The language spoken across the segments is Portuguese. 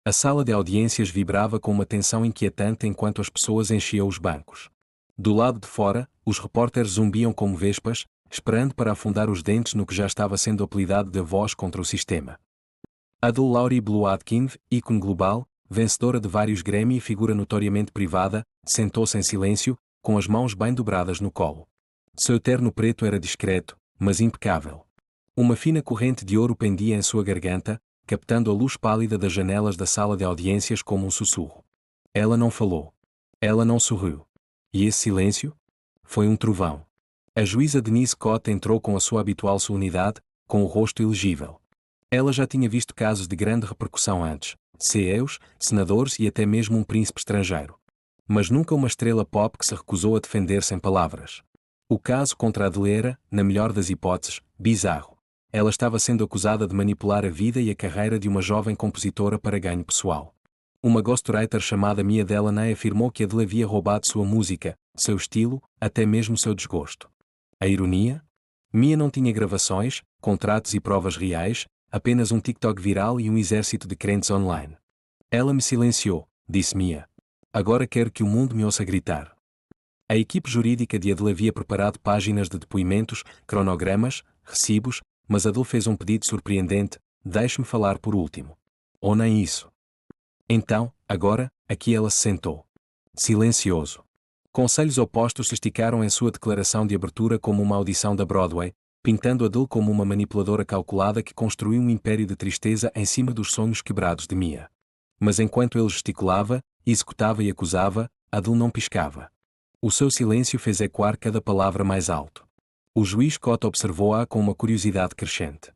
A sala de audiências vibrava com uma tensão inquietante enquanto as pessoas enchiam os bancos. Do lado de fora, os repórteres zumbiam como vespas, esperando para afundar os dentes no que já estava sendo apelidado de voz contra o sistema. Adele Laurie Blue Atkin, ícone global, vencedora de vários Grammy e figura notoriamente privada, sentou-se em silêncio, com as mãos bem dobradas no colo. Seu terno preto era discreto, mas impecável. Uma fina corrente de ouro pendia em sua garganta, captando a luz pálida das janelas da sala de audiências como um sussurro. Ela não falou. Ela não sorriu. E esse silêncio? Foi um trovão. A juíza Denise Cote entrou com a sua habitual solenidade, com o rosto elegível. Ela já tinha visto casos de grande repercussão antes, CEOs, senadores e até mesmo um príncipe estrangeiro. Mas nunca uma estrela pop que se recusou a defender sem palavras. O caso contra Adele era, na melhor das hipóteses, bizarro. Ela estava sendo acusada de manipular a vida e a carreira de uma jovem compositora para ganho pessoal. Uma ghostwriter chamada Mia Delaney afirmou que Adele havia roubado sua música, seu estilo, até mesmo seu desgosto. A ironia? Mia não tinha gravações, contratos e provas reais, apenas um TikTok viral e um exército de crentes online. Ela me silenciou, disse Mia. Agora quero que o mundo me ouça gritar. A equipe jurídica de Adele havia preparado páginas de depoimentos, cronogramas, recibos, mas Adele fez um pedido surpreendente: deixe-me falar por último. Ou nem isso. Então, agora, aqui ela se sentou. Silencioso. Conselhos opostos se esticaram em sua declaração de abertura como uma audição da Broadway, pintando Adele como uma manipuladora calculada que construiu um império de tristeza em cima dos sonhos quebrados de Mia. Mas enquanto ele gesticulava, executava e acusava, Adele não piscava. O seu silêncio fez ecoar cada palavra mais alto. O juiz Cote observou-a com uma curiosidade crescente.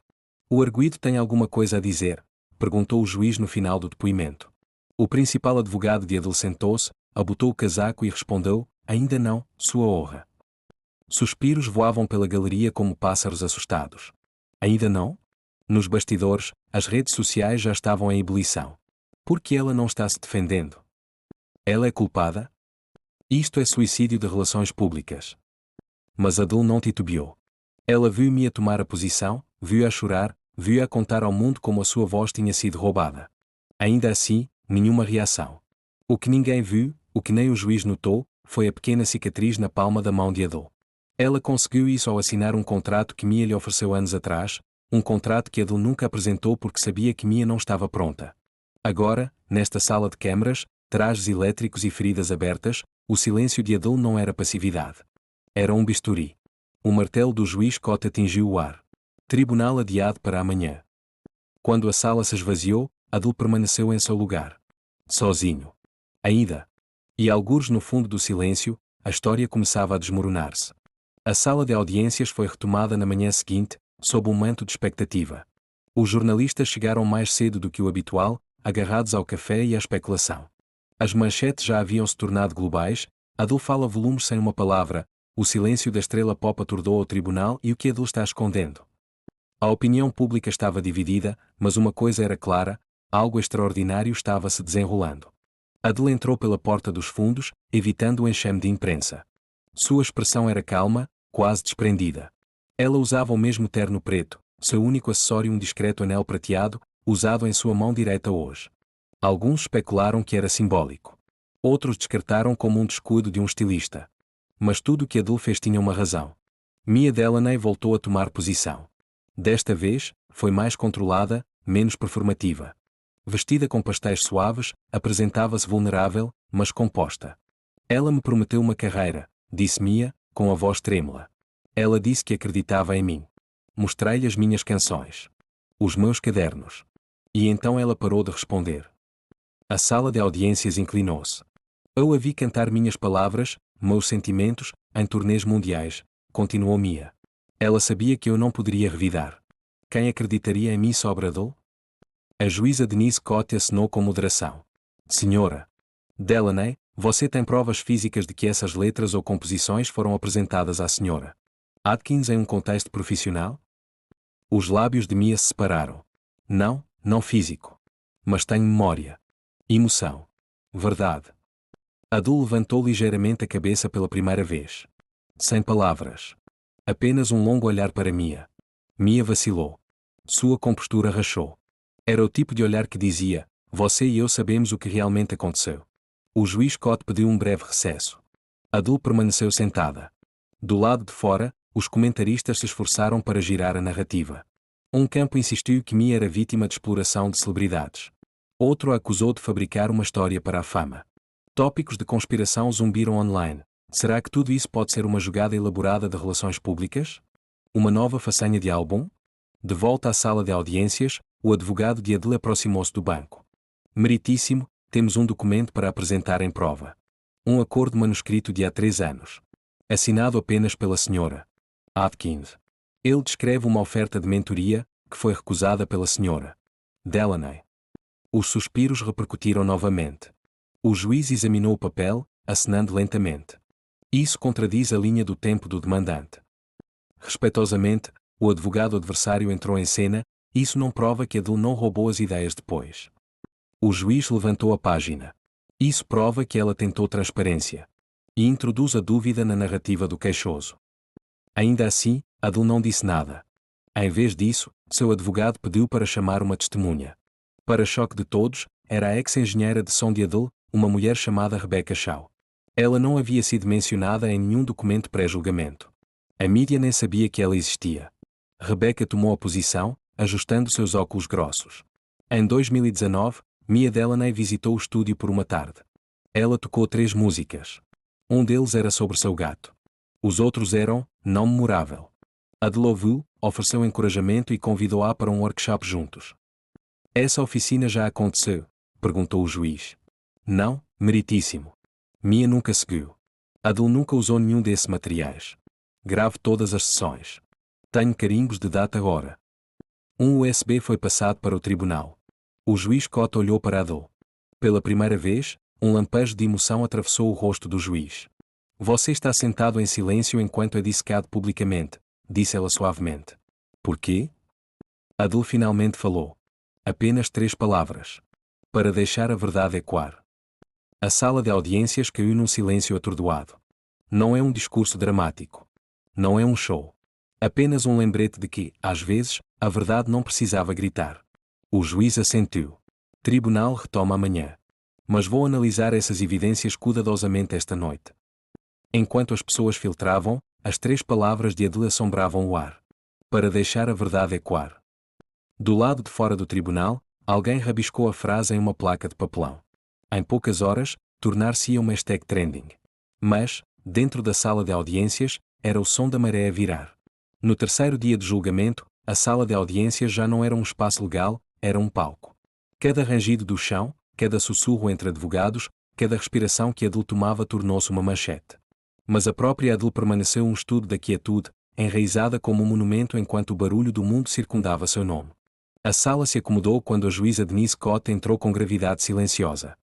O arguido tem alguma coisa a dizer? Perguntou o juiz no final do depoimento. O principal advogado de Adele sentou-se, abotou o casaco e respondeu: ainda não, sua honra. Suspiros voavam pela galeria como pássaros assustados. Ainda não? Nos bastidores, as redes sociais já estavam em ebulição. Por que ela não está se defendendo? Ela é culpada? Isto é suicídio de relações públicas. Mas Adele não titubeou. Ela viu-me a tomar a posição, viu-a chorar, viu-a contar ao mundo como a sua voz tinha sido roubada. Ainda assim, nenhuma reação. O que ninguém viu, o que nem o juiz notou, foi a pequena cicatriz na palma da mão de Adele. Ela conseguiu isso ao assinar um contrato que Mia lhe ofereceu anos atrás, um contrato que Adele nunca apresentou porque sabia que Mia não estava pronta. Agora, nesta sala de câmaras, trajes elétricos e feridas abertas, o silêncio de Adele não era passividade. Era um bisturi. O martelo do juiz Cote atingiu o ar. Tribunal adiado para amanhã. Quando a sala se esvaziou, Adele permaneceu em seu lugar. Sozinho. Ainda. E algures no fundo do silêncio, a história começava a desmoronar-se. A sala de audiências foi retomada na manhã seguinte, sob um manto de expectativa. Os jornalistas chegaram mais cedo do que o habitual, agarrados ao café e à especulação. As manchetes já haviam se tornado globais. Adele fala volumes sem uma palavra. O silêncio da estrela pop aturdou ao tribunal e o que Adele está escondendo. A opinião pública estava dividida, mas uma coisa era clara: algo extraordinário estava se desenrolando. Adele entrou pela porta dos fundos, evitando o enxame de imprensa. Sua expressão era calma, quase desprendida. Ela usava o mesmo terno preto, seu único acessório um discreto anel prateado, usado em sua mão direita hoje. Alguns especularam que era simbólico. Outros descartaram como um descuido de um estilista. Mas tudo o que Adele fez tinha uma razão. Mia Delaney voltou a tomar posição. Desta vez, foi mais controlada, menos performativa. Vestida com pastéis suaves, apresentava-se vulnerável, mas composta. Ela me prometeu uma carreira, disse Mia, com a voz trêmula. Ela disse que acreditava em mim. Mostrei-lhe as minhas canções. Os meus cadernos. E então ela parou de responder. A sala de audiências inclinou-se. Eu a vi cantar minhas palavras, meus sentimentos, em turnês mundiais, continuou Mia. Ela sabia que eu não poderia revidar. Quem acreditaria em mim sobre Adele? A juíza Denise Cote acenou com moderação. Senhora Delaney, você tem provas físicas de que essas letras ou composições foram apresentadas à senhora Atkins em um contexto profissional? Os lábios de Mia se separaram. Não, não físico. Mas tenho memória. Emoção. Verdade. Adele levantou ligeiramente a cabeça pela primeira vez. Sem palavras. Apenas um longo olhar para Mia. Mia vacilou. Sua compostura rachou. Era o tipo de olhar que dizia: Você e eu sabemos o que realmente aconteceu. O juiz Scott pediu um breve recesso. Adele permaneceu sentada. Do lado de fora, os comentaristas se esforçaram para girar a narrativa. Um campo insistiu que Mia era vítima de exploração de celebridades. Outro a acusou de fabricar uma história para a fama. Tópicos de conspiração zumbiram online. Será que tudo isso pode ser uma jogada elaborada de relações públicas? Uma nova façanha de álbum? De volta à sala de audiências, o advogado de Adele aproximou-se do banco. Meritíssimo, temos um documento para apresentar em prova. Um acordo manuscrito de há 3 anos. Assinado apenas pela senhora Atkins. Ele descreve uma oferta de mentoria, que foi recusada pela senhora Delaney. Os suspiros repercutiram novamente. O juiz examinou o papel, acenando lentamente. Isso contradiz a linha do tempo do demandante. Respeitosamente, o advogado adversário entrou em cena, isso não prova que Adele não roubou as ideias depois. O juiz levantou a página. Isso prova que ela tentou transparência. E introduz a dúvida na narrativa do queixoso. Ainda assim, Adele não disse nada. Em vez disso, seu advogado pediu para chamar uma testemunha. Para choque de todos, era a ex-engenheira de som de Adele, uma mulher chamada Rebecca Shaw. Ela não havia sido mencionada em nenhum documento pré-julgamento. A mídia nem sabia que ela existia. Rebecca tomou a posição, ajustando seus óculos grossos. Em 2019, Mia Delaney visitou o estúdio por uma tarde. Ela tocou 3 músicas. Um deles era sobre seu gato. Os outros eram, não memorável. Adele ouviu, ofereceu encorajamento e convidou-a para um workshop juntos. Essa oficina já aconteceu? Perguntou o juiz. Não, meritíssimo. Mia nunca seguiu. Adele nunca usou nenhum desses materiais. Grave todas as sessões. Tenho carimbos de data agora. Um USB foi passado para o tribunal. O juiz Scott olhou para Adele. Pela primeira vez, um lampejo de emoção atravessou o rosto do juiz. Você está sentado em silêncio enquanto é dissecado publicamente, disse ela suavemente. Por quê? Adele finalmente falou. Apenas 3 palavras. Para deixar a verdade ecoar. A sala de audiências caiu num silêncio atordoado. Não é um discurso dramático. Não é um show. Apenas um lembrete de que, às vezes, a verdade não precisava gritar. O juiz assentiu. Tribunal retoma amanhã. Mas vou analisar essas evidências cuidadosamente esta noite. Enquanto as pessoas filtravam, as 3 palavras de Adele assombravam o ar. Para deixar a verdade ecoar. Do lado de fora do tribunal, alguém rabiscou a frase em uma placa de papelão. Em poucas horas, tornar-se-ia uma hashtag trending. Mas, dentro da sala de audiências, era o som da maré a virar. No terceiro dia de julgamento, a sala de audiências já não era um espaço legal, era um palco. Cada rangido do chão, cada sussurro entre advogados, cada respiração que Adele tomava tornou-se uma manchete. Mas a própria Adele permaneceu um estudo da quietude, enraizada como um monumento enquanto o barulho do mundo circundava seu nome. A sala se acomodou quando a juíza Denise Scott entrou com gravidade silenciosa.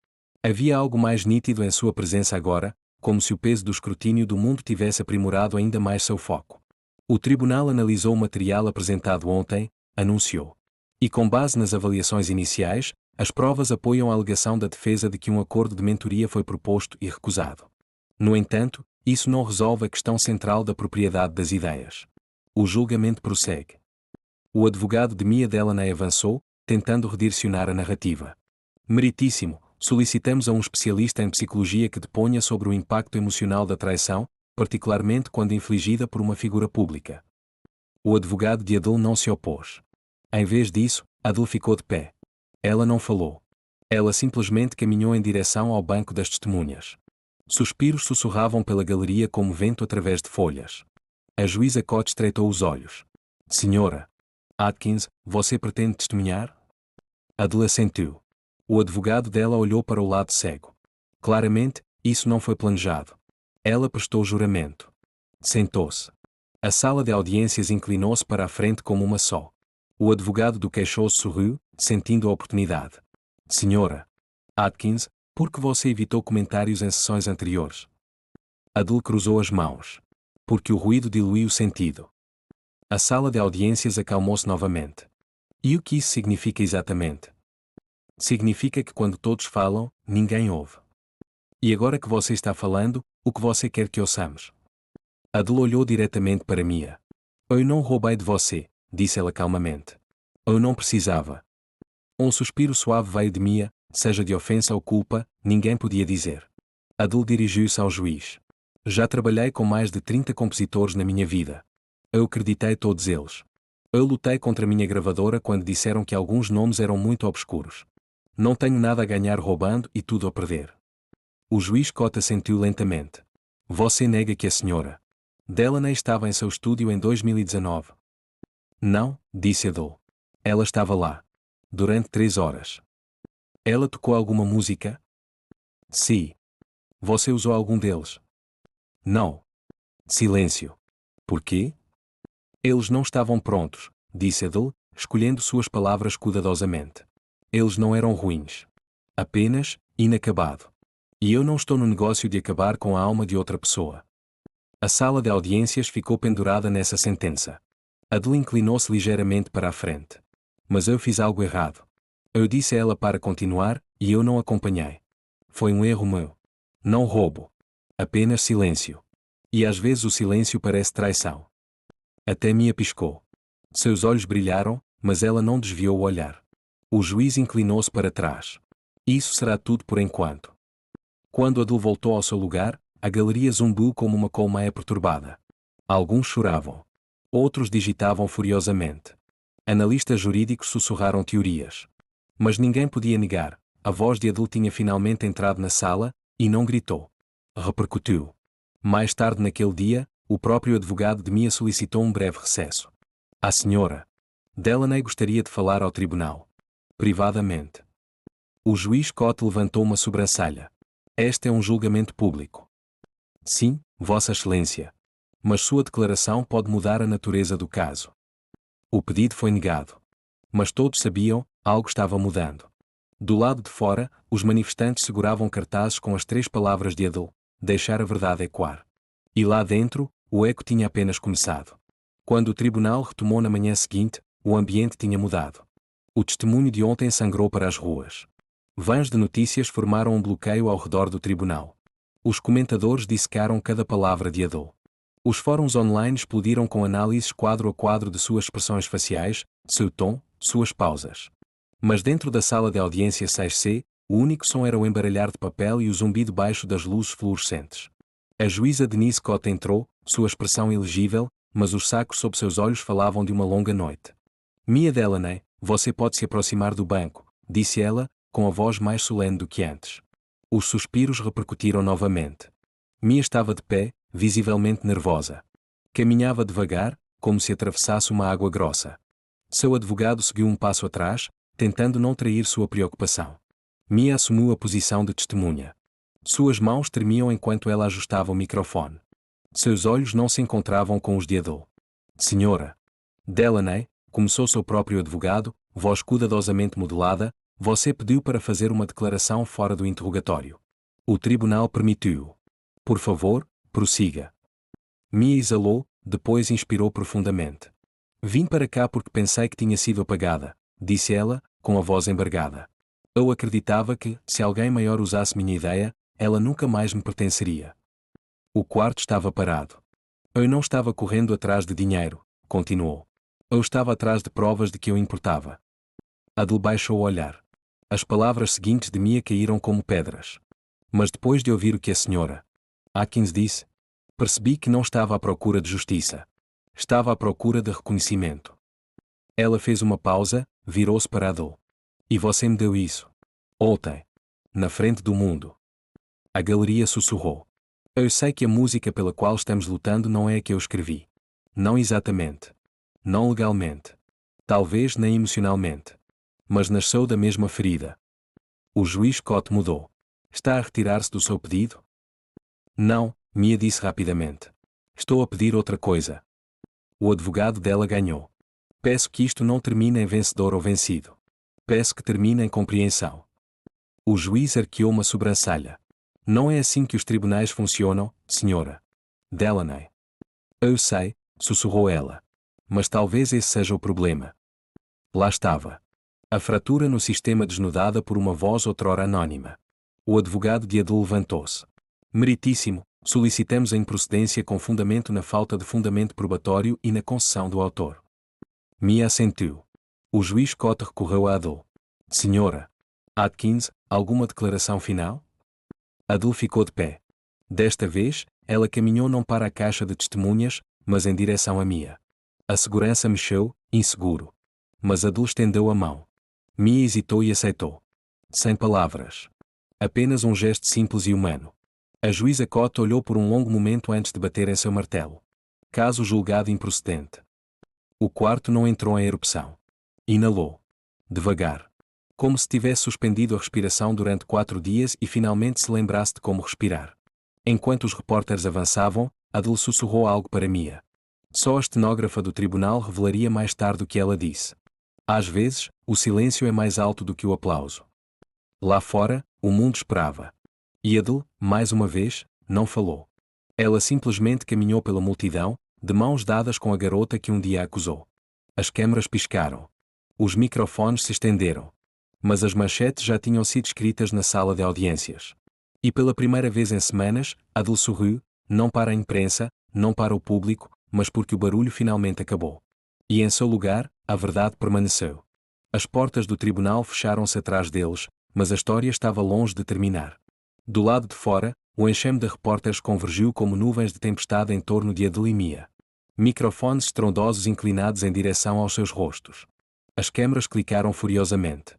Havia algo mais nítido em sua presença agora, como se o peso do escrutínio do mundo tivesse aprimorado ainda mais seu foco. O tribunal analisou o material apresentado ontem, anunciou. E com base nas avaliações iniciais, as provas apoiam a alegação da defesa de que um acordo de mentoria foi proposto e recusado. No entanto, isso não resolve a questão central da propriedade das ideias. O julgamento prossegue. O advogado de Mia Delaney avançou, tentando redirecionar a narrativa. Meritíssimo, solicitamos a um especialista em psicologia que deponha sobre o impacto emocional da traição, particularmente quando infligida por uma figura pública. O advogado de Adele não se opôs. Em vez disso, Adele ficou de pé. Ela não falou. Ela simplesmente caminhou em direção ao banco das testemunhas. Suspiros sussurravam pela galeria como vento através de folhas. A juíza Scott estreitou os olhos. Senhora Atkins, você pretende testemunhar? Adele assentiu. O advogado dela olhou para o lado cego. Claramente, isso não foi planejado. Ela prestou juramento. Sentou-se. A sala de audiências inclinou-se para a frente como uma só. O advogado do queixoso sorriu, sentindo a oportunidade. Senhora Atkins, por que você evitou comentários em sessões anteriores? Adele cruzou as mãos. Porque o ruído diluiu o sentido. A sala de audiências acalmou-se novamente. E o que isso significa exatamente? Significa que quando todos falam, ninguém ouve. E agora que você está falando, o que você quer que ouçamos? Adele olhou diretamente para Mia. Eu não roubei de você, disse ela calmamente. Eu não precisava. Um suspiro suave veio de Mia, seja de ofensa ou culpa, ninguém podia dizer. Adele dirigiu-se ao juiz. Já trabalhei com mais de 30 compositores na minha vida. Eu acreditei todos eles. Eu lutei contra a minha gravadora quando disseram que alguns nomes eram muito obscuros. Não tenho nada a ganhar roubando e tudo a perder. O juiz Scott assentiu lentamente. Você nega que a senhora Delaney estava em seu estúdio em 2019? Não, disse Adele. Ela estava lá. Durante 3 horas. Ela tocou alguma música? Sim. Você usou algum deles? Não. Silêncio. Por quê? Eles não estavam prontos, disse Adele, escolhendo suas palavras cuidadosamente. Eles não eram ruins. Apenas, inacabado. E eu não estou no negócio de acabar com a alma de outra pessoa. A sala de audiências ficou pendurada nessa sentença. Adele inclinou-se ligeiramente para a frente. Mas eu fiz algo errado. Eu disse a ela para continuar, e eu não acompanhei. Foi um erro meu. Não roubo. Apenas silêncio. E às vezes o silêncio parece traição. Até Mia piscou. Seus olhos brilharam, mas ela não desviou o olhar. O juiz inclinou-se para trás. Isso será tudo por enquanto. Quando Adele voltou ao seu lugar, a galeria zumbiu como uma colmeia perturbada. Alguns choravam. Outros digitavam furiosamente. Analistas jurídicos sussurraram teorias. Mas ninguém podia negar, a voz de Adele tinha finalmente entrado na sala, e não gritou. Repercutiu. Mais tarde naquele dia, o próprio advogado de Mia solicitou um breve recesso. A senhora Delaney gostaria de falar ao tribunal. Privadamente. O juiz Scott levantou uma sobrancelha. Este é um julgamento público. Sim, Vossa Excelência. Mas sua declaração pode mudar a natureza do caso. O pedido foi negado. Mas todos sabiam, algo estava mudando. Do lado de fora, os manifestantes seguravam cartazes com as 3 palavras de Adele: deixar a verdade ecoar. E lá dentro, o eco tinha apenas começado. Quando o tribunal retomou na manhã seguinte, o ambiente tinha mudado. O testemunho de ontem sangrou para as ruas. Vãs de notícias formaram um bloqueio ao redor do tribunal. Os comentadores dissecaram cada palavra de Adele. Os fóruns online explodiram com análises quadro a quadro de suas expressões faciais, seu tom, suas pausas. Mas dentro da sala de audiência 6C, o único som era o embaralhar de papel e o zumbido baixo das luzes fluorescentes. A juíza Denise Scott entrou, sua expressão ilegível, mas os sacos sob seus olhos falavam de uma longa noite. Mia Delaney, você pode se aproximar do banco, disse ela, com a voz mais solene do que antes. Os suspiros repercutiram novamente. Mia estava de pé, visivelmente nervosa. Caminhava devagar, como se atravessasse uma água grossa. Seu advogado seguiu um passo atrás, tentando não trair sua preocupação. Mia assumiu a posição de testemunha. Suas mãos tremiam enquanto ela ajustava o microfone. Seus olhos não se encontravam com os de Adele. Senhora Delaney, começou seu próprio advogado, voz cuidadosamente modelada, você pediu para fazer uma declaração fora do interrogatório. O tribunal permitiu. Por favor, prossiga. Mia exalou, depois inspirou profundamente. Vim para cá porque pensei que tinha sido apagada, disse ela, com a voz embargada. Eu acreditava que, se alguém maior usasse minha ideia, ela nunca mais me pertenceria. O quarto estava parado. Eu não estava correndo atrás de dinheiro, continuou. Eu estava atrás de provas de que eu importava. Adele baixou o olhar. As palavras seguintes de Mia caíram como pedras. Mas depois de ouvir o que a senhora Atkins disse, percebi que não estava à procura de justiça. Estava à procura de reconhecimento. Ela fez uma pausa, virou-se para Adele. E você me deu isso. Ontem. Na frente do mundo. A galeria sussurrou. Eu sei que a música pela qual estamos lutando não é a que eu escrevi. Não exatamente. Não legalmente. Talvez nem emocionalmente. Mas nasceu da mesma ferida. O juiz Scott mudou. Está a retirar-se do seu pedido? Não, Mia disse rapidamente. Estou a pedir outra coisa. O advogado dela ganhou. Peço que isto não termine em vencedor ou vencido. Peço que termine em compreensão. O juiz arqueou uma sobrancelha. Não é assim que os tribunais funcionam, senhora Delaney. Eu sei, sussurrou ela. Mas talvez esse seja o problema. Lá estava. A fratura no sistema desnudada por uma voz outrora anônima. O advogado de Adele levantou-se. Meritíssimo, solicitamos a improcedência com fundamento na falta de fundamento probatório e na concessão do autor. Mia assentiu. O juiz Scott recorreu a Adele. Senhora Atkins, alguma declaração final? Adele ficou de pé. Desta vez, ela caminhou não para a caixa de testemunhas, mas em direção a Mia. A segurança mexeu, inseguro. Mas Adele estendeu a mão. Mia hesitou e aceitou. Sem palavras. Apenas um gesto simples e humano. A juíza Cott olhou por um longo momento antes de bater em seu martelo. Caso julgado improcedente. O quarto não entrou em erupção. Inalou. Devagar. Como se tivesse suspendido a respiração durante 4 dias e finalmente se lembrasse de como respirar. Enquanto os repórteres avançavam, Adele sussurrou algo para Mia. Só a estenógrafa do tribunal revelaria mais tarde o que ela disse. Às vezes, o silêncio é mais alto do que o aplauso. Lá fora, o mundo esperava. E Adele, mais uma vez, não falou. Ela simplesmente caminhou pela multidão, de mãos dadas com a garota que um dia a acusou. As câmaras piscaram. Os microfones se estenderam. Mas as manchetes já tinham sido escritas na sala de audiências. E pela primeira vez em semanas, Adele sorriu, não para a imprensa, não para o público, mas porque o barulho finalmente acabou. E em seu lugar, a verdade permaneceu. As portas do tribunal fecharam-se atrás deles, mas a história estava longe de terminar. Do lado de fora, o enxame de repórteres convergiu como nuvens de tempestade em torno de Adele e Mia. Microfones estrondosos inclinados em direção aos seus rostos. As câmaras clicaram furiosamente.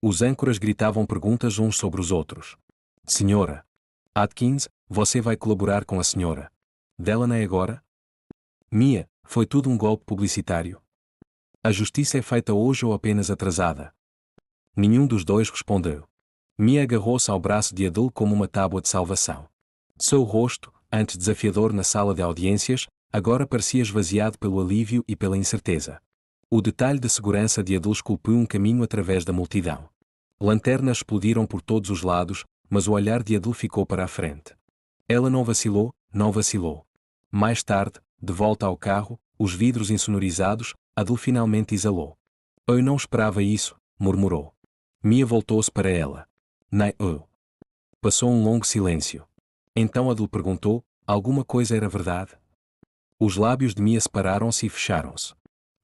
Os âncoras gritavam perguntas uns sobre os outros. Senhora Atkins, você vai colaborar com a senhora Delaney agora? Mia, foi tudo um golpe publicitário? A justiça é feita hoje ou apenas atrasada? Nenhum dos dois respondeu. Mia agarrou-se ao braço de Adele como uma tábua de salvação. Seu rosto, antes desafiador na sala de audiências, agora parecia esvaziado pelo alívio e pela incerteza. O detalhe de segurança de Adele esculpiu um caminho através da multidão. Lanternas explodiram por todos os lados, mas o olhar de Adele ficou para a frente. Ela não vacilou, não vacilou. Mais tarde, de volta ao carro, os vidros insonorizados, Adele finalmente exalou. Eu não esperava isso, murmurou. Mia voltou-se para ela. Nem eu. Passou um longo silêncio. Então Adele perguntou, alguma coisa era verdade? Os lábios de Mia separaram-se e fecharam-se.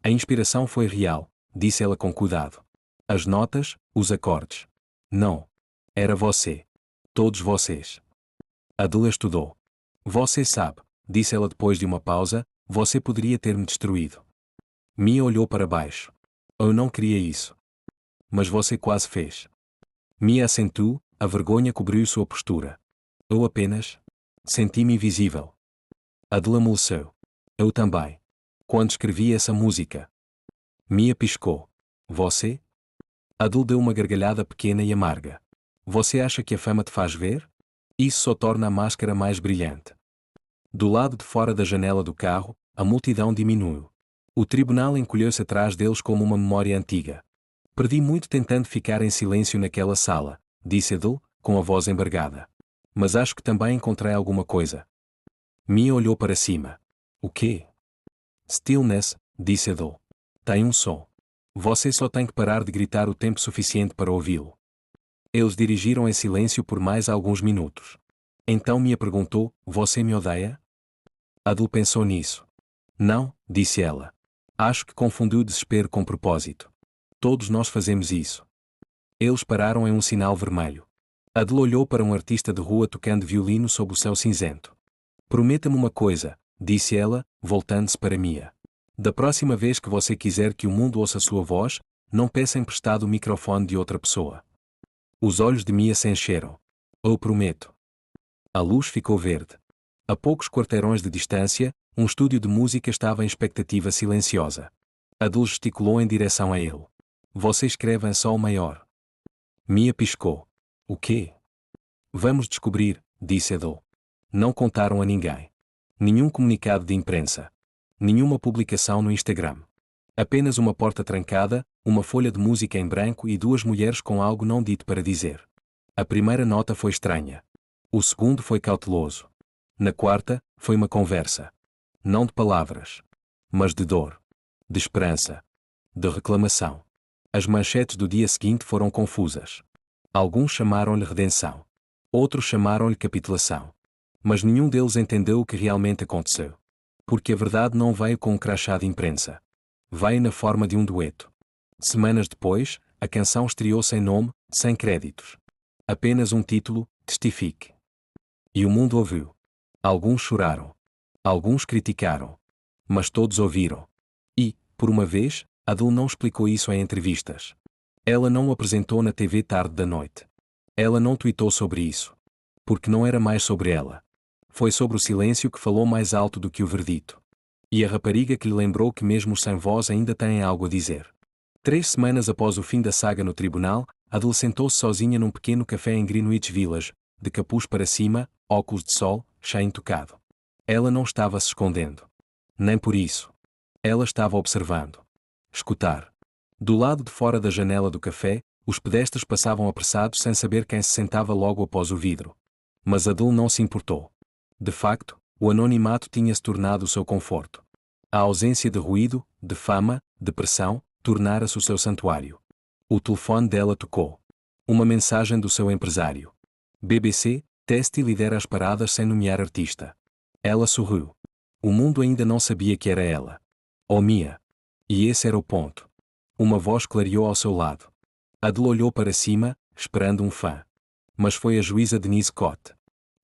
A inspiração foi real, disse ela com cuidado. As notas, os acordes. Não. Era você. Todos vocês. Adele estudou. Você sabe, disse ela depois de uma pausa, você poderia ter me destruído. Mia olhou para baixo. Eu não queria isso. Mas você quase fez. Mia assentou, a vergonha cobriu sua postura. Eu apenas senti-me invisível. Adele amoleceu. Eu também. Quando escrevi essa música. Mia piscou. Você? Adele deu uma gargalhada pequena e amarga. Você acha que a fama te faz ver? Isso só torna a máscara mais brilhante. Do lado de fora da janela do carro, a multidão diminuiu. O tribunal encolheu-se atrás deles como uma memória antiga. Perdi muito tentando ficar em silêncio naquela sala, disse Adele, com a voz embargada. Mas acho que também encontrei alguma coisa. Mia olhou para cima. O quê? Stillness, disse Adele. Tem um som. Você só tem que parar de gritar o tempo suficiente para ouvi-lo. Eles dirigiram em silêncio por mais alguns minutos. Então Mia perguntou, você me odeia? Adele pensou nisso. Não, disse ela. Acho que confundiu desespero com propósito. Todos nós fazemos isso. Eles pararam em um sinal vermelho. Adele olhou para um artista de rua tocando violino sob o céu cinzento. Prometa-me uma coisa, disse ela, voltando-se para Mia. Da próxima vez que você quiser que o mundo ouça sua voz, não peça emprestado o microfone de outra pessoa. Os olhos de Mia se encheram. Eu prometo. A luz ficou verde. A poucos quarteirões de distância, um estúdio de música estava em expectativa silenciosa. Adele gesticulou em direção a ele. Você escreve em sol maior. Mia piscou. O quê? Vamos descobrir, disse Adele. Não contaram a ninguém. Nenhum comunicado de imprensa. Nenhuma publicação no Instagram. Apenas uma porta trancada, uma folha de música em branco e 2 mulheres com algo não dito para dizer. A primeira nota foi estranha. O segundo foi cauteloso. Na quarta, foi uma conversa. Não de palavras. Mas de dor. De esperança. De reclamação. As manchetes do dia seguinte foram confusas. Alguns chamaram-lhe redenção. Outros chamaram-lhe capitulação. Mas nenhum deles entendeu o que realmente aconteceu. Porque a verdade não veio com um crachá de imprensa. Veio na forma de um dueto. Semanas depois, a canção estreou sem nome, Sem créditos. Apenas um título: Testifique. E o mundo ouviu. Alguns choraram. Alguns criticaram. Mas todos ouviram. E, por uma vez, Adele não explicou isso em entrevistas. Ela não o apresentou na TV tarde da noite. Ela não tweetou sobre isso. Porque não era mais sobre ela. Foi sobre o silêncio que falou mais alto do que o verdito. E a rapariga que lhe lembrou que mesmo os sem voz ainda têm algo a dizer. 3 semanas após o fim da saga no tribunal, Adele sentou-se sozinha num pequeno café em Greenwich Village, de capuz para cima, óculos de sol, chá intocado. Ela não estava se escondendo. Nem por isso. Ela estava observando. Escutar. Do lado de fora da janela do café, os pedestres passavam apressados sem saber quem se sentava logo após o vidro. Mas Adele não se importou. De facto, o anonimato tinha se tornado o seu conforto. A ausência de ruído, de fama, de pressão, tornara-se o seu santuário. O telefone dela tocou. Uma mensagem do seu empresário. BBC, teste e lidera as paradas sem nomear artista. Ela sorriu. O mundo ainda não sabia que era ela. Oh Mia. E esse era o ponto. Uma voz clareou ao seu lado. Adele olhou para cima, esperando um fã. Mas foi a juíza Denise Cote.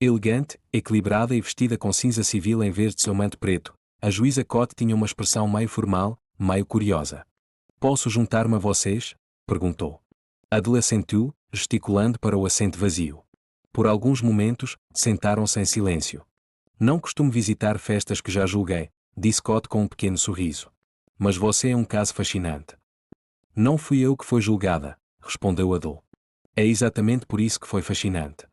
Elegante, equilibrada e vestida com cinza civil em vez de seu manto preto, a juíza Cote tinha uma expressão meio formal, meio curiosa. Posso juntar-me a vocês? Perguntou. Adele assentiu, gesticulando para o assento vazio. Por alguns momentos, sentaram-se em silêncio. Não costumo visitar festas que já julguei, disse Cote com um pequeno sorriso. Mas você é um caso fascinante. Não fui eu que foi julgada, respondeu Adele. É exatamente por isso que foi fascinante.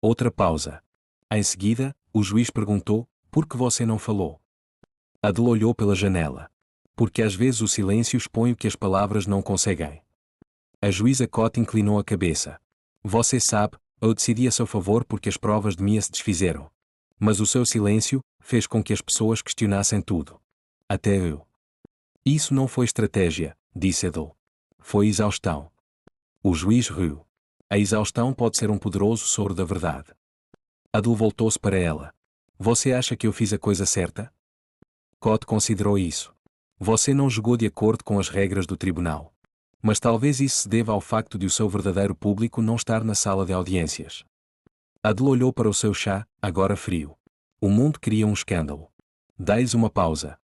Outra pausa. Em seguida, o juiz perguntou, por que você não falou? Adele olhou pela janela. Porque às vezes o silêncio expõe o que as palavras não conseguem. A juíza Cote inclinou a cabeça. Você sabe, eu decidi a seu favor porque as provas de Mia se desfizeram. Mas o seu silêncio fez com que as pessoas questionassem tudo. Até eu. Isso não foi estratégia, disse Adele. Foi exaustão. O juiz riu. A exaustão pode ser um poderoso soro da verdade. Adele voltou-se para ela. Você acha que eu fiz a coisa certa? Cote considerou isso. Você não jogou de acordo com as regras do tribunal. Mas talvez isso se deva ao facto de o seu verdadeiro público não estar na sala de audiências. Adele olhou para o seu chá, agora frio. O mundo queria um escândalo. Dai-lhes uma pausa.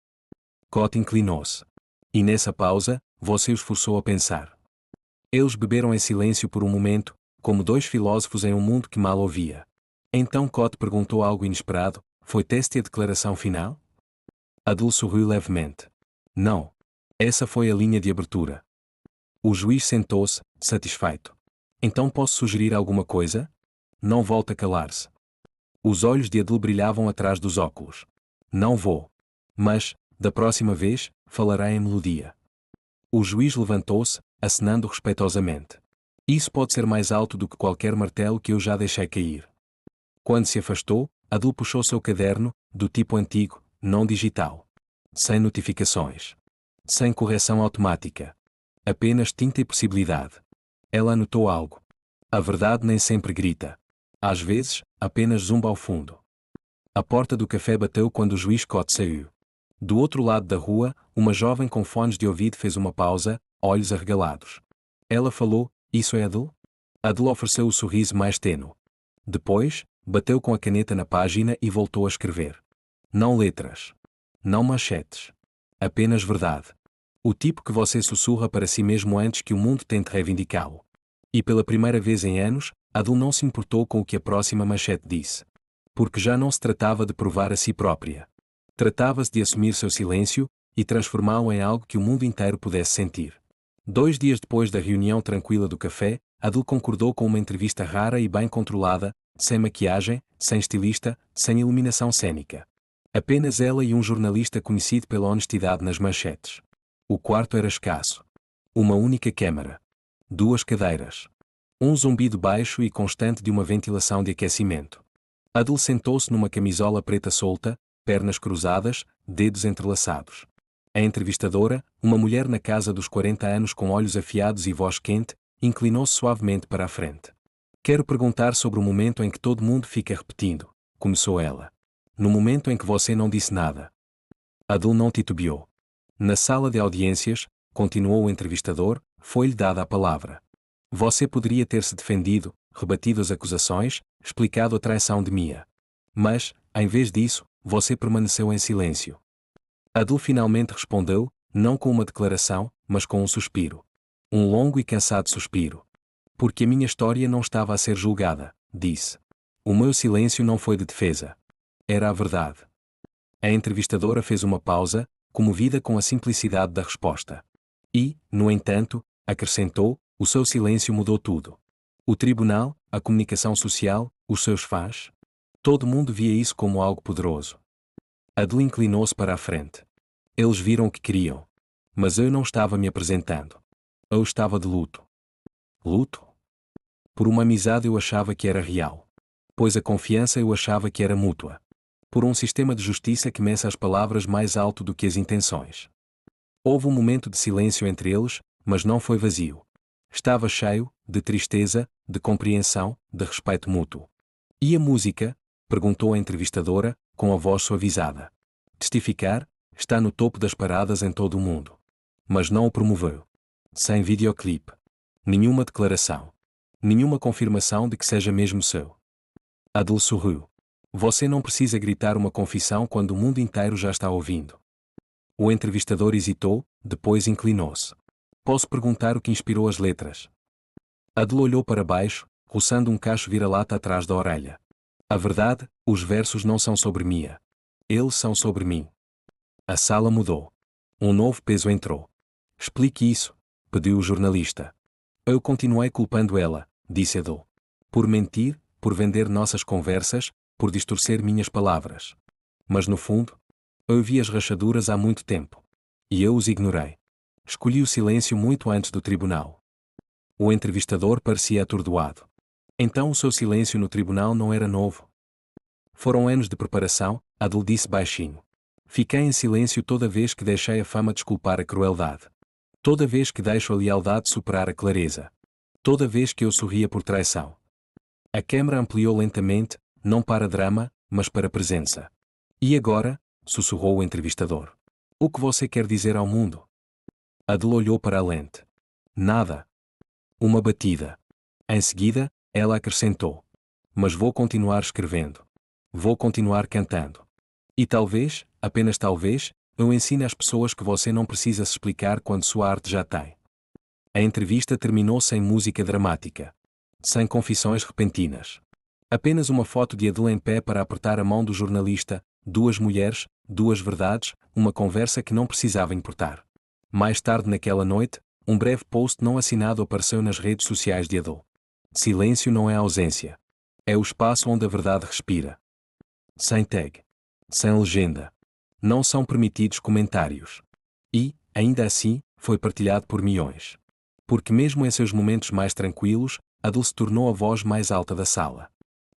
Cote inclinou-se. E nessa pausa, você os forçou a pensar. Eles beberam em silêncio por um momento, como dois filósofos em um mundo que mal ouvia. Então Cote perguntou algo inesperado, foi teste a declaração final? Adele sorriu levemente. Não. Essa foi a linha de abertura. O juiz sentou-se, satisfeito. Então posso sugerir alguma coisa? Não volte a calar-se. Os olhos de Adele brilhavam atrás dos óculos. Não vou. Mas, da próxima vez, falará em melodia. O juiz levantou-se, acenando respeitosamente. Isso pode ser mais alto do que qualquer martelo que eu já deixei cair. Quando se afastou, Adele puxou seu caderno, do tipo antigo, não digital. Sem notificações. Sem correção automática. Apenas tinta e possibilidade. Ela anotou algo. A verdade nem sempre grita. Às vezes, apenas zumba ao fundo. A porta do café bateu quando o juiz Cote saiu. Do outro lado da rua, uma jovem com fones de ouvido fez uma pausa, olhos arregalados. Ela falou, isso é Adele? Adele ofereceu o sorriso mais tênue. Depois, bateu com a caneta na página e voltou a escrever. Não letras. Não manchetes. Apenas verdade. O tipo que você sussurra para si mesmo antes que o mundo tente reivindicá-lo. E pela primeira vez em anos, Adele não se importou com o que a próxima manchete disse. Porque já não se tratava de provar a si própria. Tratava-se de assumir seu silêncio e transformá-lo em algo que o mundo inteiro pudesse sentir. 2 dias depois da reunião tranquila do café, Adele concordou com uma entrevista rara e bem controlada, sem maquiagem, sem estilista, sem iluminação cênica. Apenas ela e um jornalista conhecido pela honestidade nas manchetes. O quarto era escasso. Uma única câmara. 2 cadeiras. Um zumbido baixo e constante de uma ventilação de aquecimento. Adele sentou-se numa camisola preta solta, pernas cruzadas, dedos entrelaçados. A entrevistadora, uma mulher na casa dos 40 anos com olhos afiados e voz quente, inclinou-se suavemente para a frente. Quero perguntar sobre o momento em que todo mundo fica repetindo, começou ela. No momento em que você não disse nada. Adele não titubeou. Na sala de audiências, continuou o entrevistador, foi-lhe dada a palavra. Você poderia ter se defendido, rebatido as acusações, explicado a traição de Mia. Mas, em vez disso, você permaneceu em silêncio. Adele finalmente respondeu, não com uma declaração, mas com um suspiro. Um longo e cansado suspiro. Porque a minha história não estava a ser julgada, disse. O meu silêncio não foi de defesa. Era a verdade. A entrevistadora fez uma pausa, comovida com a simplicidade da resposta. E, no entanto, acrescentou, o seu silêncio mudou tudo. O tribunal, a comunicação social, os seus fãs. Todo mundo via isso como algo poderoso. Adele inclinou-se para a frente. Eles viram o que queriam. Mas eu não estava me apresentando. Eu estava de luto. Luto? Por uma amizade eu achava que era real. Pois a confiança eu achava que era mútua. Por um sistema de justiça que meça as palavras mais alto do que as intenções. Houve um momento de silêncio entre eles, mas não foi vazio. Estava cheio, de tristeza, de compreensão, de respeito mútuo. E a música? Perguntou a entrevistadora, com a voz suavizada. Testificar, está no topo das paradas em todo o mundo. Mas não o promoveu. Sem videoclipe. Nenhuma declaração. Nenhuma confirmação de que seja mesmo seu. Adele sorriu. Você não precisa gritar uma confissão quando o mundo inteiro já está ouvindo. O entrevistador hesitou, depois inclinou-se. Posso perguntar o que inspirou as letras? Adele olhou para baixo, roçando um cacho vira-lata atrás da orelha. A verdade, os versos não são sobre Mia. Eles são sobre mim. A sala mudou. Um novo peso entrou. Explique isso, pediu o jornalista. Eu continuei culpando ela, disse Adele. Por mentir, por vender nossas conversas, por distorcer minhas palavras. Mas no fundo, eu vi as rachaduras há muito tempo. E eu os ignorei. Escolhi o silêncio muito antes do tribunal. O entrevistador parecia atordoado. Então o seu silêncio no tribunal não era novo. Foram anos de preparação, Adele disse baixinho. Fiquei em silêncio toda vez que deixei a fama desculpar a crueldade. Toda vez que deixo a lealdade superar a clareza. Toda vez que eu sorria por traição. A câmara ampliou lentamente, não para drama, mas para presença. E agora? Sussurrou o entrevistador. O que você quer dizer ao mundo? Adele olhou para a lente. Nada. Uma batida. Em seguida, ela acrescentou. Mas vou continuar escrevendo. Vou continuar cantando. E talvez, apenas talvez, eu ensine às pessoas que você não precisa se explicar quando sua arte já tem. A entrevista terminou sem música dramática. Sem confissões repentinas. Apenas uma foto de Adele em pé para apertar a mão do jornalista, duas mulheres, duas verdades, uma conversa que não precisava importar. Mais tarde naquela noite, um breve post não assinado apareceu nas redes sociais de Adele. Silêncio não é ausência. É o espaço onde a verdade respira. Sem tag. Sem legenda. Não são permitidos comentários. E, ainda assim, foi partilhado por milhões. Porque mesmo em seus momentos mais tranquilos, Adele se tornou a voz mais alta da sala.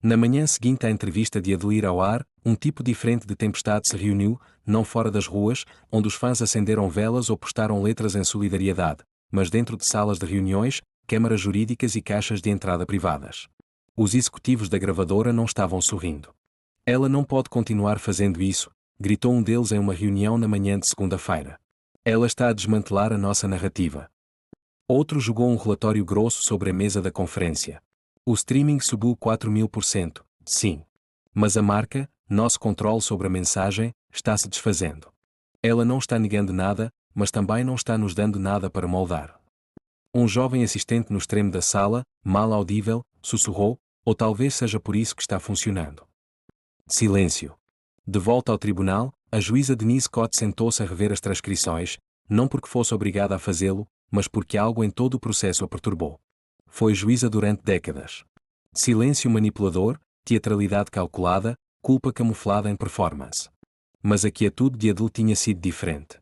Na manhã seguinte à entrevista de Adele ir ao ar, um tipo diferente de tempestade se reuniu, não fora das ruas, onde os fãs acenderam velas ou postaram letras em solidariedade, mas dentro de salas de reuniões, câmaras jurídicas e caixas de entrada privadas. Os executivos da gravadora não estavam sorrindo. Ela não pode continuar fazendo isso, gritou um deles em uma reunião na manhã de segunda-feira. Ela está a desmantelar a nossa narrativa. Outro jogou um relatório grosso sobre a mesa da conferência. O streaming subiu 4000%, sim. Mas a marca, nosso controle sobre a mensagem, está se desfazendo. Ela não está negando nada, mas também não está nos dando nada para moldar. Um jovem assistente no extremo da sala, mal audível, sussurrou, ou talvez seja por isso que está funcionando. Silêncio. De volta ao tribunal, a juíza Denise Scott sentou-se a rever as transcrições, não porque fosse obrigada a fazê-lo, mas porque algo em todo o processo a perturbou. Foi juíza durante décadas. Silêncio manipulador, teatralidade calculada, culpa camuflada em performance. Mas a quietude de Adele tinha sido diferente.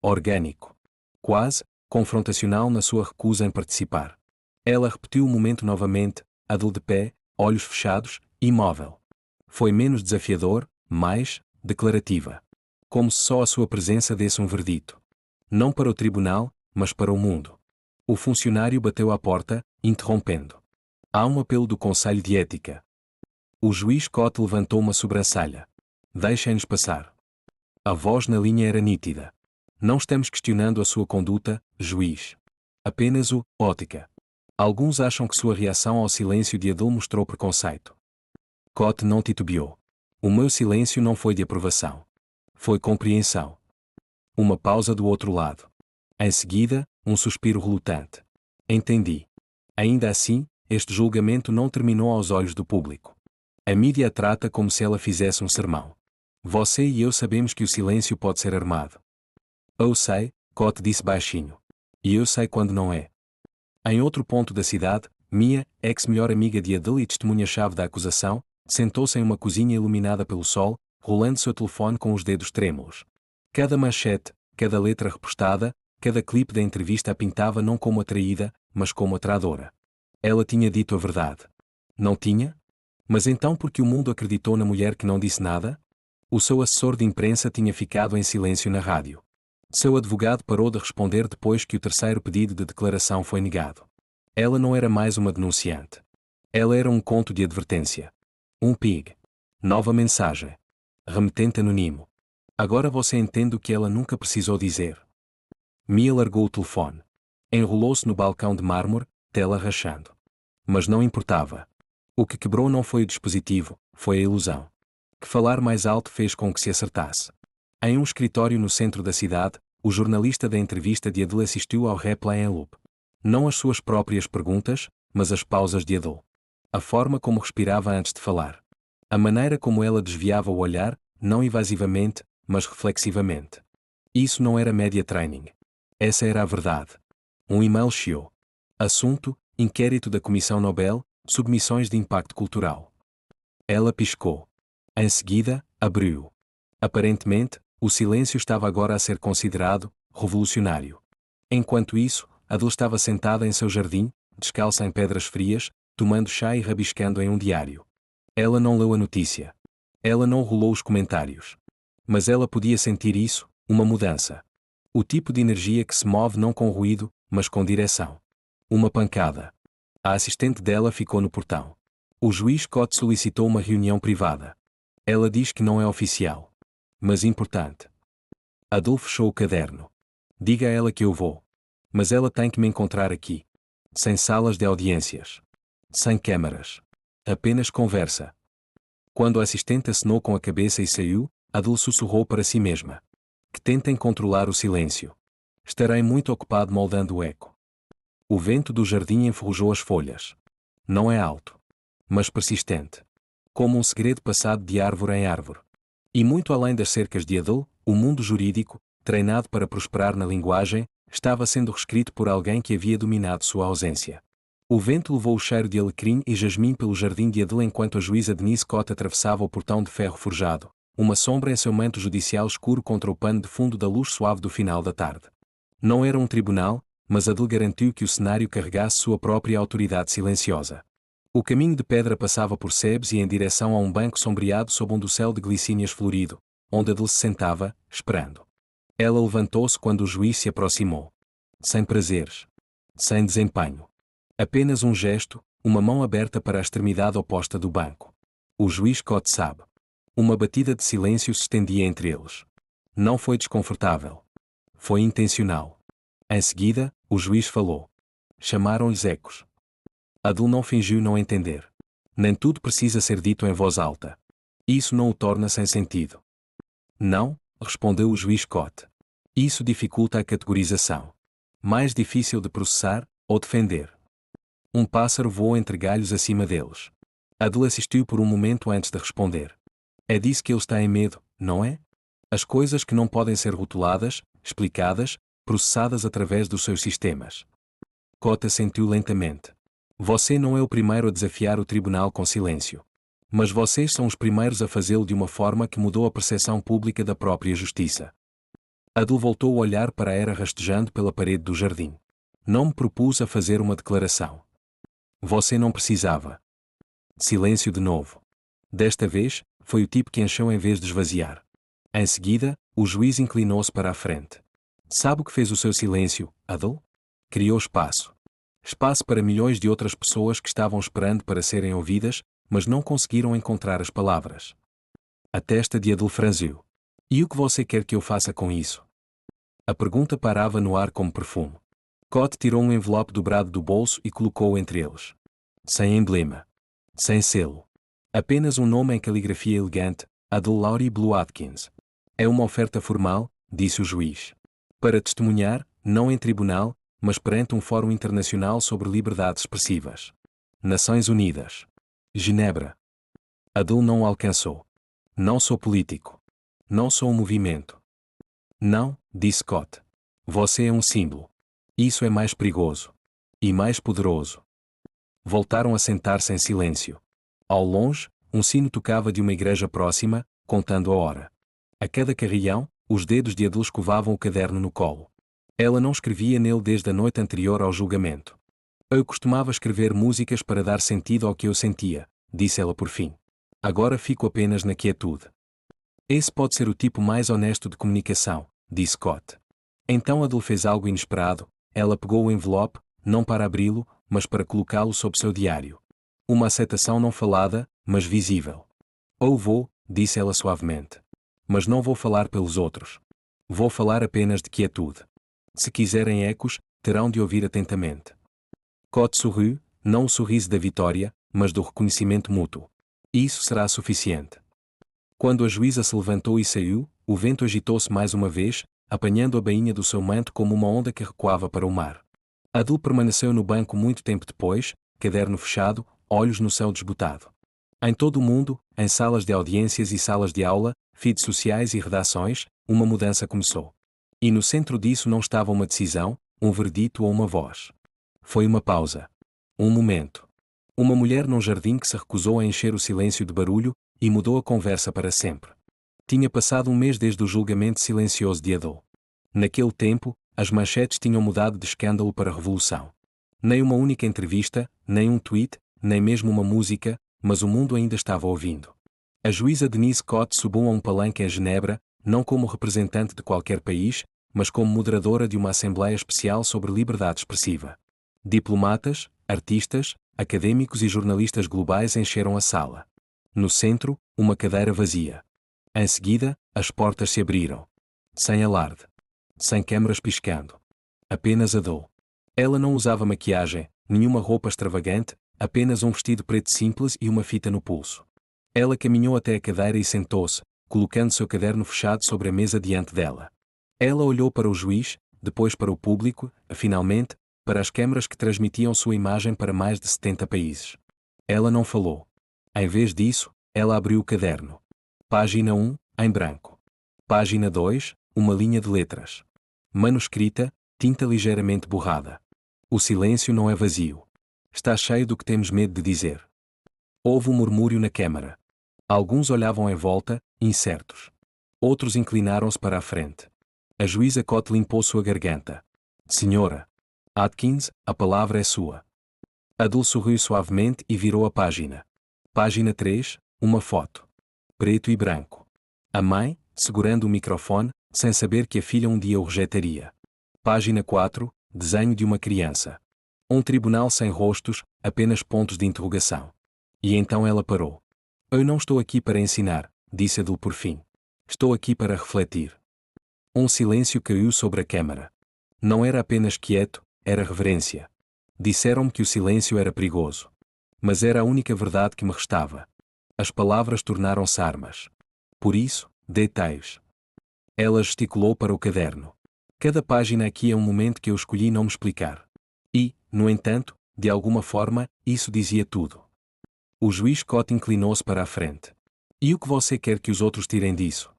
Orgânico. Quase, confrontacional na sua recusa em participar. Ela repetiu o momento novamente, Adele de pé, olhos fechados, imóvel. Foi menos desafiador, mais declarativa. Como se só a sua presença desse um verdito. Não para o tribunal, mas para o mundo. O funcionário bateu à porta, interrompendo. Há um apelo do Conselho de Ética. O juiz Scott levantou uma sobrancelha. Deixem-nos passar. A voz na linha era nítida. Não estamos questionando a sua conduta, juiz. Apenas o ótica. Alguns acham que sua reação ao silêncio de Adele mostrou preconceito. Scott não titubeou. O meu silêncio não foi de aprovação. Foi compreensão. Uma pausa do outro lado. Em seguida, um suspiro relutante. Entendi. Ainda assim, este julgamento não terminou aos olhos do público. A mídia a trata como se ela fizesse um sermão. Você e eu sabemos que o silêncio pode ser armado. Eu sei, Scott disse baixinho. E eu sei quando não é. Em outro ponto da cidade, Mia, ex-melhor amiga de Adele e testemunha-chave da acusação, sentou-se em uma cozinha iluminada pelo sol, rolando seu telefone com os dedos trêmulos. Cada manchete, cada letra repostada, cada clipe da entrevista a pintava não como atraída, mas como atraidora. Ela tinha dito a verdade. Não tinha? Mas então por que o mundo acreditou na mulher que não disse nada? O seu assessor de imprensa tinha ficado em silêncio na rádio. Seu advogado parou de responder depois que o terceiro pedido de declaração foi negado. Ela não era mais uma denunciante. Ela era um conto de advertência. Um pig. Nova mensagem. Remetente anônimo. Agora você entende o que ela nunca precisou dizer. Mia largou o telefone. Enrolou-se no balcão de mármore, tela rachando. Mas não importava. O que quebrou não foi o dispositivo, foi a ilusão. Que falar mais alto fez com que se acertasse. Em um escritório no centro da cidade, o jornalista da entrevista de Adele assistiu ao replay em loop. Não as suas próprias perguntas, mas as pausas de Adele. A forma como respirava antes de falar. A maneira como ela desviava o olhar, não invasivamente, mas reflexivamente. Isso não era media training. Essa era a verdade. Um e-mail chiou. Assunto: inquérito da Comissão Nobel, submissões de impacto cultural. Ela piscou. Em seguida, abriu. Aparentemente, o silêncio estava agora a ser considerado revolucionário. Enquanto isso, Adele estava sentada em seu jardim, descalça em pedras frias, tomando chá e rabiscando em um diário. Ela não leu a notícia. Ela não rolou os comentários. Mas ela podia sentir isso, uma mudança. O tipo de energia que se move não com ruído, mas com direção. Uma pancada. A assistente dela ficou no portão. O juiz Scott solicitou uma reunião privada. Ela diz que não é oficial. Mas importante. Adele fechou o caderno. Diga a ela que eu vou. Mas ela tem que me encontrar aqui. Sem salas de audiências. Sem câmaras. Apenas conversa. Quando a assistente assinou com a cabeça e saiu, Adele sussurrou para si mesma. Que tentem controlar o silêncio. Estarei muito ocupado moldando o eco. O vento do jardim enferrujou as folhas. Não é alto. Mas persistente. Como um segredo passado de árvore em árvore. E muito além das cercas de Adele, o mundo jurídico, treinado para prosperar na linguagem, estava sendo reescrito por alguém que havia dominado sua ausência. O vento levou o cheiro de alecrim e jasmim pelo jardim de Adele enquanto a juíza Denise Scott atravessava o portão de ferro forjado, uma sombra em seu manto judicial escuro contra o pano de fundo da luz suave do final da tarde. Não era um tribunal, mas Adele garantiu que o cenário carregasse sua própria autoridade silenciosa. O caminho de pedra passava por sebes e em direção a um banco sombreado sob um dossel de glicínias florido, onde Adele se sentava, esperando. Ela levantou-se quando o juiz se aproximou. Sem prazeres. Sem desempenho. Apenas um gesto, uma mão aberta para a extremidade oposta do banco. O juiz Scott sabe. Uma batida de silêncio se estendia entre eles. Não foi desconfortável. Foi intencional. Em seguida, o juiz falou. Chamaram-lhes ecos. Adele não fingiu não entender. Nem tudo precisa ser dito em voz alta. Isso não o torna sem sentido. Não, respondeu o juiz Scott. Isso dificulta a categorização. Mais difícil de processar ou defender. Um pássaro voou entre galhos acima deles. Adele assistiu por um momento antes de responder. É disso que ele está em medo, não é? As coisas que não podem ser rotuladas, explicadas, processadas através dos seus sistemas. Scott assentiu lentamente. Você não é o primeiro a desafiar o tribunal com silêncio. Mas vocês são os primeiros a fazê-lo de uma forma que mudou a percepção pública da própria justiça. Adele voltou a olhar para a era rastejando pela parede do jardim. Não me propus a fazer uma declaração. Você não precisava. Silêncio de novo. Desta vez, foi o tipo que encheu em vez de esvaziar. Em seguida, o juiz inclinou-se para a frente. Sabe o que fez o seu silêncio, Adele? Criou espaço. Espaço para milhões de outras pessoas que estavam esperando para serem ouvidas, mas não conseguiram encontrar as palavras. A testa de Adele franziu. E o que você quer que eu faça com isso? A pergunta parava no ar como perfume. Scott tirou um envelope dobrado do bolso e colocou-o entre eles. Sem emblema. Sem selo. Apenas um nome em caligrafia elegante, Adelaure Blue Atkins. É uma oferta formal, disse o juiz. Para testemunhar, não em tribunal, mas perante um fórum internacional sobre liberdades expressivas. Nações Unidas. Genebra. Adele não o alcançou. Não sou político. Não sou um movimento. Não, disse Scott. Você é um símbolo. Isso é mais perigoso. E mais poderoso. Voltaram a sentar-se em silêncio. Ao longe, um sino tocava de uma igreja próxima, contando a hora. A cada carrilhão, os dedos de Adele escovavam o caderno no colo. Ela não escrevia nele desde a noite anterior ao julgamento. Eu costumava escrever músicas para dar sentido ao que eu sentia, disse ela por fim. Agora fico apenas na quietude. Esse pode ser o tipo mais honesto de comunicação, disse Scott. Então Adele fez algo inesperado. Ela pegou o envelope, não para abri-lo, mas para colocá-lo sob seu diário. Uma aceitação não falada, mas visível. Ou vou, disse ela suavemente. Mas não vou falar pelos outros. Vou falar apenas de quietude. Se quiserem ecos, terão de ouvir atentamente. Scott sorriu, não o sorriso da vitória, mas do reconhecimento mútuo. Isso será suficiente. Quando a juíza se levantou e saiu, o vento agitou-se mais uma vez, apanhando a bainha do seu manto como uma onda que recuava para o mar. Adele permaneceu no banco muito tempo depois, caderno fechado, olhos no céu desbotado. Em todo o mundo, em salas de audiências e salas de aula, feeds sociais e redações, uma mudança começou. E no centro disso não estava uma decisão, um verdito ou uma voz. Foi uma pausa. Um momento. Uma mulher num jardim que se recusou a encher o silêncio de barulho, e mudou a conversa para sempre. Tinha passado um mês desde o julgamento silencioso de Adele. Naquele tempo, as manchetes tinham mudado de escândalo para revolução. Nem uma única entrevista, nem um tweet, nem mesmo uma música, mas o mundo ainda estava ouvindo. A juíza Denise Scott subiu a um palanque em Genebra, não como representante de qualquer país, mas como moderadora de uma assembleia especial sobre liberdade expressiva. Diplomatas, artistas, acadêmicos e jornalistas globais encheram a sala. No centro, uma cadeira vazia. Em seguida, as portas se abriram. Sem alarde. Sem câmaras piscando. Apenas Adele. Ela não usava maquiagem, nenhuma roupa extravagante, apenas um vestido preto simples e uma fita no pulso. Ela caminhou até a cadeira e sentou-se, colocando seu caderno fechado sobre a mesa diante dela. Ela olhou para o juiz, depois para o público, finalmente, para as câmaras que transmitiam sua imagem para mais de 70 países. Ela não falou. Em vez disso, ela abriu o caderno. Página 1, em branco. Página 2, uma linha de letras. Manuscrita, tinta ligeiramente borrada. O silêncio não é vazio. Está cheio do que temos medo de dizer. Houve um murmúrio na câmara. Alguns olhavam em volta, incertos. Outros inclinaram-se para a frente. A juíza Scott limpou sua garganta. Senhora Atkins, a palavra é sua. Adele sorriu suavemente e virou a página. Página 3, uma foto. Preto e branco. A mãe, segurando o microfone, sem saber que a filha um dia o rejeitaria. Página 4, desenho de uma criança. Um tribunal sem rostos, apenas pontos de interrogação. E então ela parou. Eu não estou aqui para ensinar, disse Adele por fim. Estou aqui para refletir. Um silêncio caiu sobre a câmara. Não era apenas quieto, era reverência. Disseram-me que o silêncio era perigoso. Mas era a única verdade que me restava. As palavras tornaram-se armas. Por isso, detalhes. Ela gesticulou para o caderno. Cada página aqui é um momento que eu escolhi não me explicar. E, no entanto, de alguma forma, isso dizia tudo. O juiz Scott inclinou-se para a frente. E o que você quer que os outros tirem disso?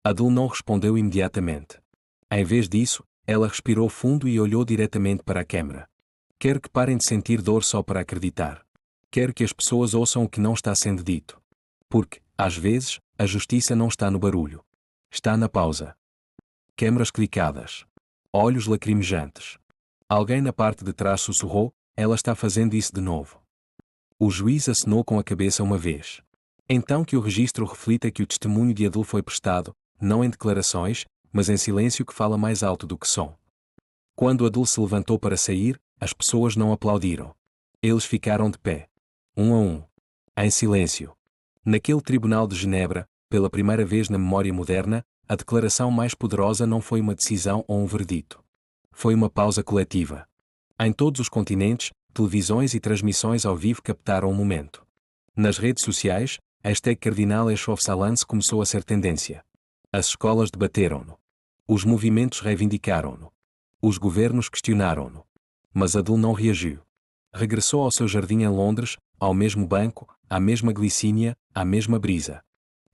Adele não respondeu imediatamente. Em vez disso, ela respirou fundo e olhou diretamente para a câmara. Quero que parem de sentir dor só para acreditar. Quero que as pessoas ouçam o que não está sendo dito. Porque, às vezes, a justiça não está no barulho. Está na pausa. Câmaras clicadas. Olhos lacrimejantes. Alguém na parte de trás sussurrou, ela está fazendo isso de novo. O juiz acenou com a cabeça uma vez. Então que o registro reflita que o testemunho de Adele foi prestado, não em declarações, mas em silêncio que fala mais alto do que som. Quando Adele se levantou para sair, as pessoas não aplaudiram. Eles ficaram de pé. Um a um. Em silêncio. Naquele tribunal de Genebra, pela primeira vez na memória moderna, a declaração mais poderosa não foi uma decisão ou um verdito. Foi uma pausa coletiva. Em todos os continentes, televisões e transmissões ao vivo captaram o momento. Nas redes sociais, hashtag Cardinal Eschofsalance começou a ser tendência. As escolas debateram-no. Os movimentos reivindicaram-no. Os governos questionaram-no. Mas Adele não reagiu. Regressou ao seu jardim em Londres, ao mesmo banco, à mesma glicínia, à mesma brisa.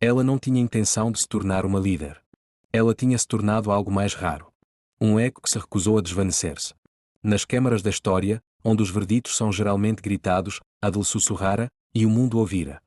Ela não tinha intenção de se tornar uma líder. Ela tinha se tornado algo mais raro. Um eco que se recusou a desvanecer-se. Nas câmaras da história, onde os verditos são geralmente gritados, Adele sussurrara, e o mundo ouvira.